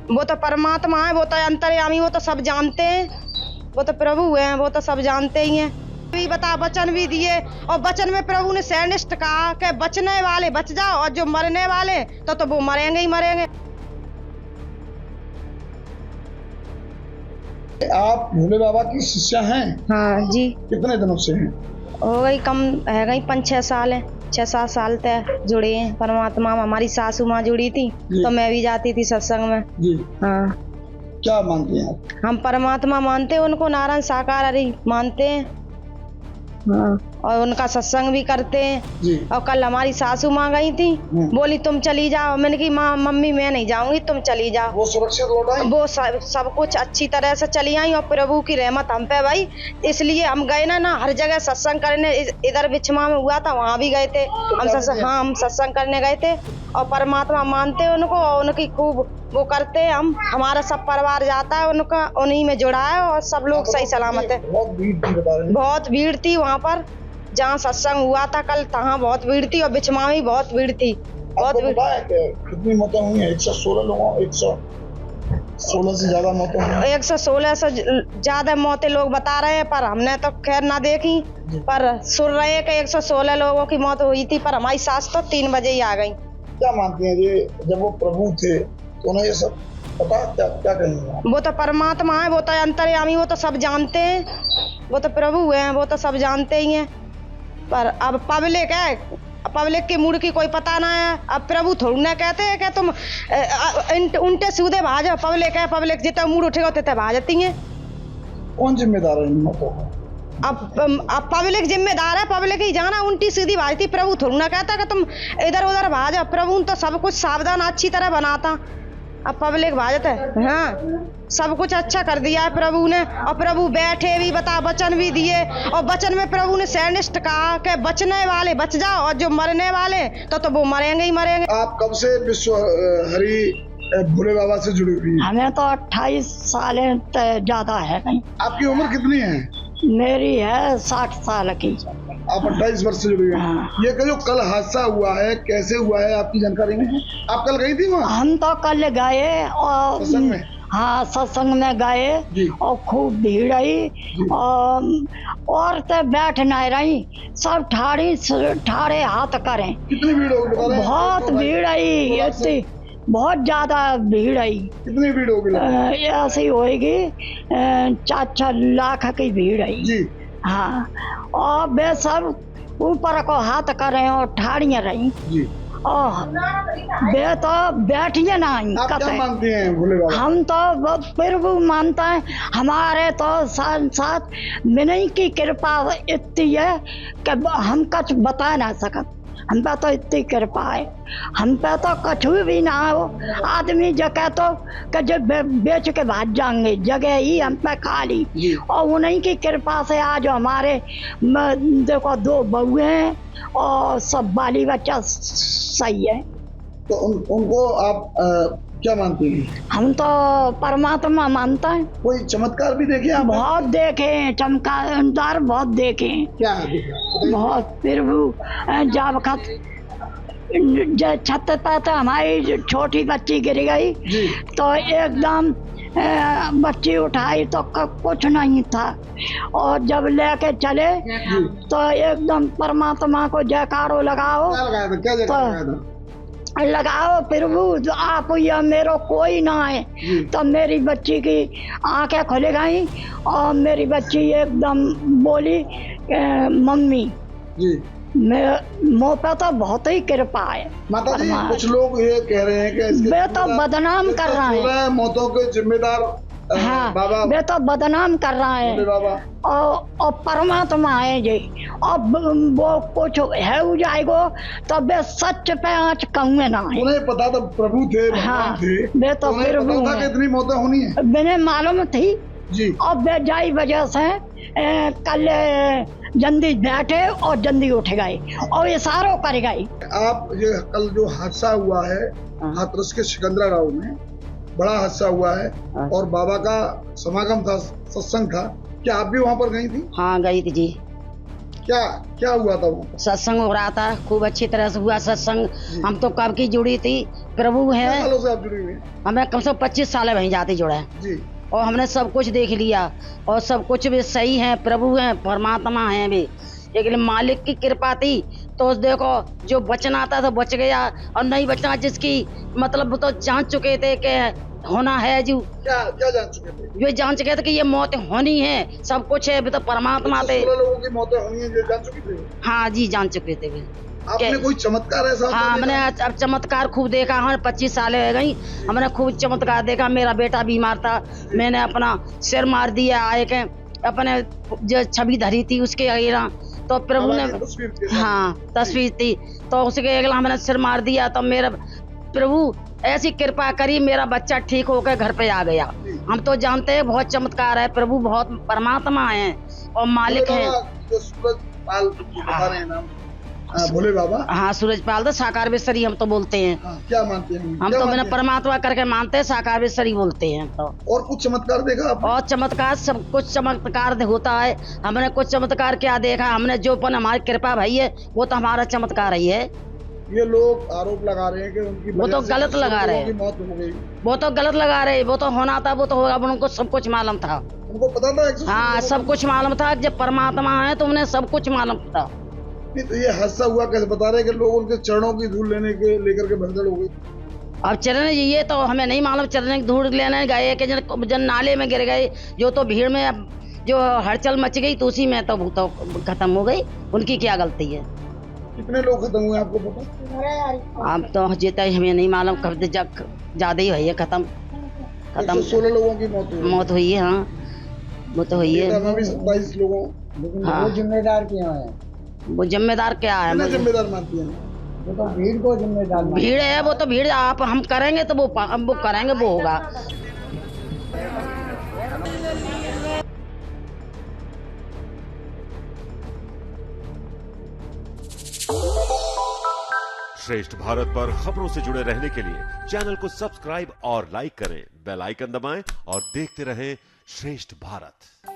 वो तो परमात्मा है, वो तो अंतर्यामी, वो तो सब जानते हैं, वो तो प्रभु हैं, वो तो सब जानते ही हैं। भी बता वचन भी दिए और वचन में प्रभु ने सैनिष्ठ कहा कि बचने वाले बच जाओ और जो मरने वाले तो वो मरेंगे ही मरेंगे। आप भोले बाबा की शिष्या हैं? हाँ जी। कितने दिनों से हैं? हो गई कम है गई 5-6 साल है, 6-7 साल तक जुड़े हैं परमात्मा में। हमारी सासू माँ जुड़ी थी तो मैं भी जाती थी सत्संग में जी। हाँ। क्या मानते हैं आप? हम परमात्मा मानते हैं उनको, नारायण साकार हरि मानते हैं हाँ। और उनका सत्संग भी करते हैं जी। और कल हमारी सासू माँ गई थी, बोली तुम चली जाओ। मैंने कही माँ मम्मी मैं नहीं जाऊंगी, तुम चली जाओ। वो सुरक्षित लौट आई? वो सब कुछ अच्छी तरह से चली आई और प्रभु की रहमत हम पे भाई, इसलिए हम गए ना हर जगह सत्संग करने। इधर बिछमा में हुआ था वहाँ भी गए थे हम सत्संग। हाँ हम सत्संग करने गए थे और परमात्मा मानते हैं उनको और उनकी खूब वो करते हैं। हम हमारा सब परिवार जाता है उनका, उन्हीं में जुड़ा है और सब लोग सही सलामत है। बहुत भीड़ थी वहाँ पर जहाँ सत्संग हुआ था कल, तहाँ बहुत भीड़ थी और बिछमा में बहुत भीड़ थी। बहुत भीड़। कितनी मौतें हुई हैं? 116 लोगों, 116 से ज्यादा मौतें हुई हैं। 116 से ज्यादा मौतें लोग बता रहे हैं, पर हमने तो खैर ना देखी, पर सुन रहे हैं कि 116 लोगों की मौत हुई थी। पर हमारी सास तो 3 बजे ही आ गई। क्या मानती हैं ये, जब वो प्रभु थे तो उन्हें ये सब पता? क्या कहेंगे? वो तो परमात्मा है, वो तो अंतर्यामी, वो तो सब जानते हैं, वो तो प्रभु हैं, वो तो सब जानते ही हैं। पर अब पब्लिक है, पब्लिक के मूड की कोई पता ना है। अब प्रभु थोड़ी ना कहते हैं कि तुम उल्टे सीधे भाजो। पब्लिक है, पब्लिक जितना मूड उठेगा उतने भाजती है। कौन जिम्मेदार है इन मौतों का? अब पब्लिक जिम्मेदार है, पब्लिक ही जाना उल्टी सीधी भाजती। प्रभु थोड़ी ना कहता कि तुम इधर उधर भाजो। प्रभु तो सब कुछ सावधान अच्छी तरह बनाता, अब पब्लिक भाजत है। हाँ सब कुछ अच्छा कर दिया है प्रभु ने। और प्रभु बैठे भी बता वचन भी दिए और वचन में प्रभु ने सैनिष्ठ कहा कि बचने वाले बच जाओ और जो मरने वाले तो वो मरेंगे ही मरेंगे। आप कब से विश्व हरि भोले बाबा से जुड़ी हुई हैं? हमें तो 28 साल ज्यादा है नहीं। आपकी उम्र कितनी है? मेरी है 60 साल की। आप 28 वर्ष से जुड़ी हुई हैं। हाँ। ये जो कल हादसा हुआ है कैसे हुआ है आपकी जानकारी में? आप कल गई थी वहाँ? हम तो कल गए और सत्संग में? हाँ सत्संग में गए और खूब भीड़ आई और औरतें बैठ नहीं रही, सब ठाड़े हाथ करें। कितनी भीड़ होगी बता रहे हैं? बहुत भीड़ आई, इतनी बहुत ज्यादा भीड़ आई। कितनी भीड़ होगी? ऐसी होगी 4-4 लाख की भीड़ आई जी। हाँ। और वे सब ऊपर को हाथ कर रहे और ठाड़ियाँ रही जी। और वे तो बैठिए ना। आप क्या मानते हैं भोले बाबा? हम तो प्रभु मानता है। हमारे तो साथ विनय की कृपा इतनी है कि हम कुछ बता ना सकत। हम पे तो इतनी कृपा है, हम पे तो कुछ भी ना हो। आदमी जगह तो जब बेच के भाग जाएंगे, जगह ही हम पे खाली। और उन्हीं की कृपा से आज हमारे देखो 2 बहुएं हैं और सब बाली बच्चा सही है। तो उनको आप क्या मानते हैं? हम तो परमात्मा मानता है। कोई चमत्कार भी देखे आप? बहुत देखे, चमत्कार बहुत देखे। क्या बहुत प्रभु जब छत पे तो हमारी छोटी बच्ची गिर गई तो एकदम बच्ची उठाई तो कुछ नहीं था और जब लेके चले तो एकदम परमात्मा को जयकारो लगाओ। क्या लगाओ प्रभु आप या मेरा कोई ना है। तो मेरी बच्ची की आंखें खुल गई और मेरी बच्ची एकदम बोली मम्मी। मुँह पे तो बहुत ही कृपा है माता जी। कुछ लोग ये कह रहे हैं कि वे तो बदनाम कर रहे हैं मौतों के जिम्मेदार हाँ बाबा। वे तो बदनाम कर रहा है और परमात्मा है जी। अब वो कुछ है हो जाएगो तो वे सच पे आँच कहूँगे ना है। उन्हें पता था प्रभु थे, हाँ थे। वे तो फिर कितनी मौतें होनी है मैंने मालूम थी जी। और वे जाई वजह से कल जल्दी बैठे और जल्दी उठ गए और इशारों कर गए। आप ये कल जो हादसा हुआ है हाथरस के सिकंदरा गांव में, बड़ा हादसा हुआ है और बाबा का समागम था, सत्संग था, क्या आप भी वहाँ पर गई थी? हाँ गई थी जी। क्या क्या हुआ था वहाँ? सत्संग हो रहा था, खूब अच्छी तरह से हुआ सत्संग। हम तो कब की जुड़ी थी, प्रभु कितने है। सालों से आप जुड़ी हुई हैं? हमें कम से कम 25 साल है वहीं जाते जुड़े हैं जी। और हमने सब कुछ देख लिया और सब कुछ भी सही है, प्रभु है, परमात्मा है भी। लेकिन मालिक की कृपा थी तो देखो जो बचना था तो बच गया और नहीं बचना जिसकी मतलब वो तो जान चुके थे कि होना है जो क्या क्या जान चुके थे? ये जान चुके थे कि ये मौत होनी है, सब कुछ है, अभी तो परमात्मा थे। 16 लोगों की मौतें होनी है, ये जान चुके थे? हाँ जी, जान चुके थे भी। आपने कोई चमत्कार ऐसा हाँ, होता हमने देखा? अब चमत्कार खूब देखा। हमारे 25 साल हो गई, हमने खूब चमत्कार देखा। मेरा बेटा बीमार था, मैंने अपना सिर मार दिया आए के अपने जो छवि धरी थी उसके अगेला, तो प्रभु ने हमारी तस्वीर के साथ। हाँ तस्वीर थी तो उसके अगला हमने सिर मार दिया तो मेरा प्रभु ऐसी कृपा करी, मेरा बच्चा ठीक होकर घर पे आ गया। हम तो जानते हैं बहुत चमत्कार है, प्रभु बहुत परमात्मा है और मालिक है। जो सूरज पाल बता रहे हैं नाम, भोले बाबा। हाँ, सूरजपाल तो साकारवेश्वरी हम तो बोलते हैं। हाँ, क्या मानते हैं? हम क्या तो मानते मैंने हैं? परमात्मा करके मानते हैं, साकारवेश्वरी बोलते हैं तो। और कुछ चमत्कार देखा आपने? और चमत्कार सब कुछ चमत्कार होता है। हमने कुछ चमत्कार क्या देखा, हमने जो पन हमारी कृपा भई है वो तो हमारा चमत्कार ही है। ये लोग आरोप लगा रहे हैं कि उनकी वो तो वजह से गलत लगा रहे हैं। लोगों की मौत हो गई। वो तो गलत लगा रहे, वो तो होना था वो तो होगा, उनको सब कुछ मालूम था। उनको पता था 116 हाँ, लोगों सब को? कुछ मालूम था, जब परमात्मा है तो उन्हें सब कुछ मालूम था। नहीं तो ये हादसा हुआ कैसे? बता रहे हैं कि लोग उनके चरणों की धूल लेकर के भगदड़ हो गई। अब चरण ये तो हमें नहीं मालूम, चरण की धूल लेने गए कि जन नाले में गिर गए, जो तो भीड़ में अब जो हलचल मच गई तो उसी में तो खत्म हो गई। उनकी क्या गलती है? कितने लोग खत्म हुए आपको पता? अब तो जीता ही हमें नहीं मालूम, कब ज्यादा ही हुई है, खत्म 116 लोगों की मौत हुई। मौत हुई है। हाँ, वो तो हुई है। बेटा में भी 27 लोगों। लेकिन हाँ। वो जिम्मेदार क्या है? वो जिम्मेदार क्या है? कितने जिम्मेदार मानती हैं? वो तो भीड़ को जिम्मेदार मानते हैं। भीड़ है, वो तो भीड़ आप हम करेंगे तो वो करेंगे, वो होगा। श्रेष्ठ भारत पर खबरों से जुड़े रहने के लिए चैनल को सब्सक्राइब और लाइक करें, बेल आइकन दबाएं और देखते रहें श्रेष्ठ भारत।